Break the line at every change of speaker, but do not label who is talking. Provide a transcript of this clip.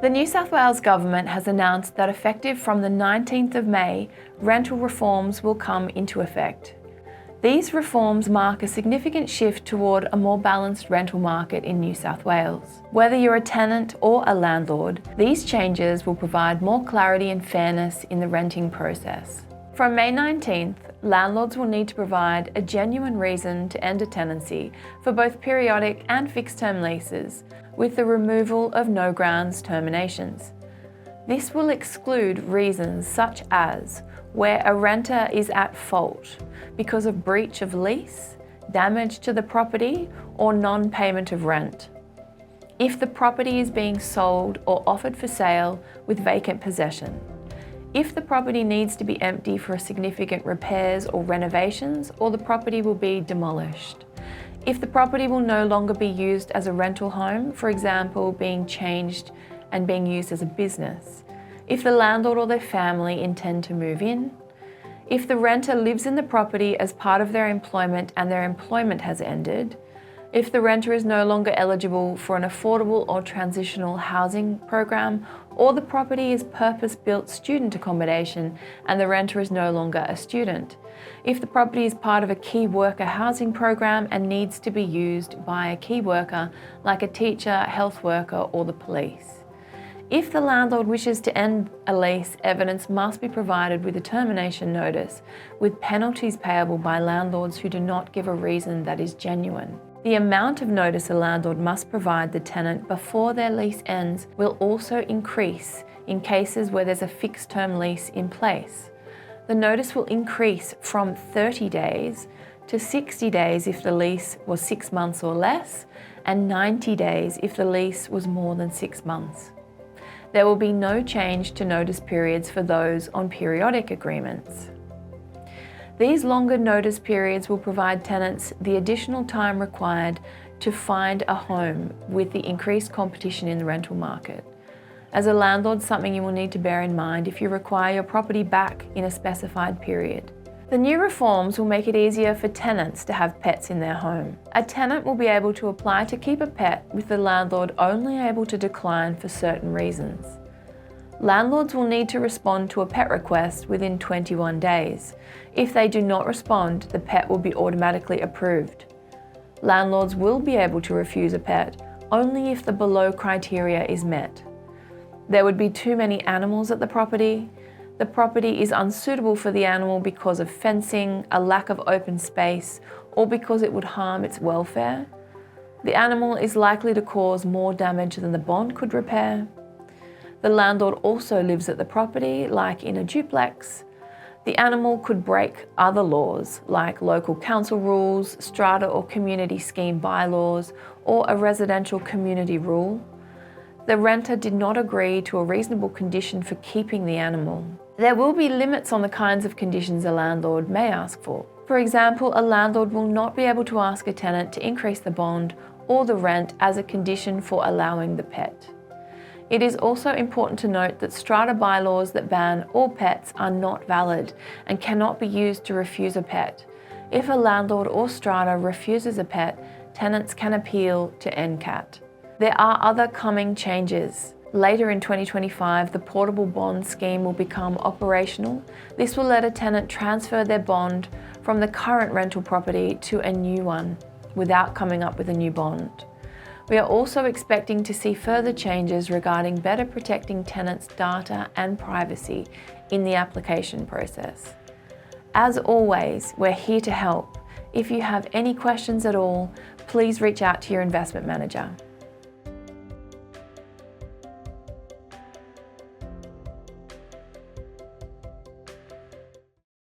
The New South Wales Government has announced that effective from the 19th of May, rental reforms will come into effect. These reforms mark a significant shift toward a more balanced rental market in New South Wales. Whether you're a tenant or a landlord, these changes will provide more clarity and fairness in the renting process. From May 19th, landlords will need to provide a genuine reason to end a tenancy for both periodic and fixed-term leases, with the removal of no grounds terminations. This will exclude reasons such as where a renter is at fault because of breach of lease, damage to the property, or non-payment of rent. If the property is being sold or offered for sale with vacant possession. If the property needs to be empty for significant repairs or renovations, or the property will be demolished. If the property will no longer be used as a rental home, for example, being changed and being used as a business. If the landlord or their family intend to move in. If the renter lives in the property as part of their employment and their employment has ended. If the renter is no longer eligible for an affordable or transitional housing program, or the property is purpose-built student accommodation and the renter is no longer a student. If the property is part of a key worker housing program and needs to be used by a key worker like a teacher, health worker, or the police. If the landlord wishes to end a lease, evidence must be provided with a termination notice, with penalties payable by landlords who do not give a reason that is genuine. The amount of notice a landlord must provide the tenant before their lease ends will also increase in cases where there's a fixed-term lease in place. The notice will increase from 30 days to 60 days if the lease was 6 months or less, and 90 days if the lease was more than 6 months. There will be no change to notice periods for those on periodic agreements. These longer notice periods will provide tenants the additional time required to find a home with the increased competition in the rental market. As a landlord, something you will need to bear in mind if you require your property back in a specified period. The new reforms will make it easier for tenants to have pets in their home. A tenant will be able to apply to keep a pet, with the landlord only able to decline for certain reasons. Landlords will need to respond to a pet request within 21 days. If they do not respond, the pet will be automatically approved. Landlords will be able to refuse a pet only if the below criteria is met. There would be too many animals at the property is unsuitable for the animal because of fencing, a lack of open space, or because it would harm its welfare. The animal is likely to cause more damage than the bond could repair. The landlord also lives at the property, like in a duplex. The animal could break other laws, like local council rules, strata or community scheme bylaws, or a residential community rule. The renter did not agree to a reasonable condition for keeping the animal. There will be limits on the kinds of conditions a landlord may ask for. For example, a landlord will not be able to ask a tenant to increase the bond or the rent as a condition for allowing the pet. It is also important to note that strata bylaws that ban all pets are not valid and cannot be used to refuse a pet. If a landlord or strata refuses a pet, tenants can appeal to NCAT. There are other coming changes. Later in 2025, the portable bond scheme will become operational. This will let a tenant transfer their bond from the current rental property to a new one without coming up with a new bond. We are also expecting to see further changes regarding better protecting tenants' data and privacy in the application process. As always, we're here to help. If you have any questions at all, please reach out to your investment manager.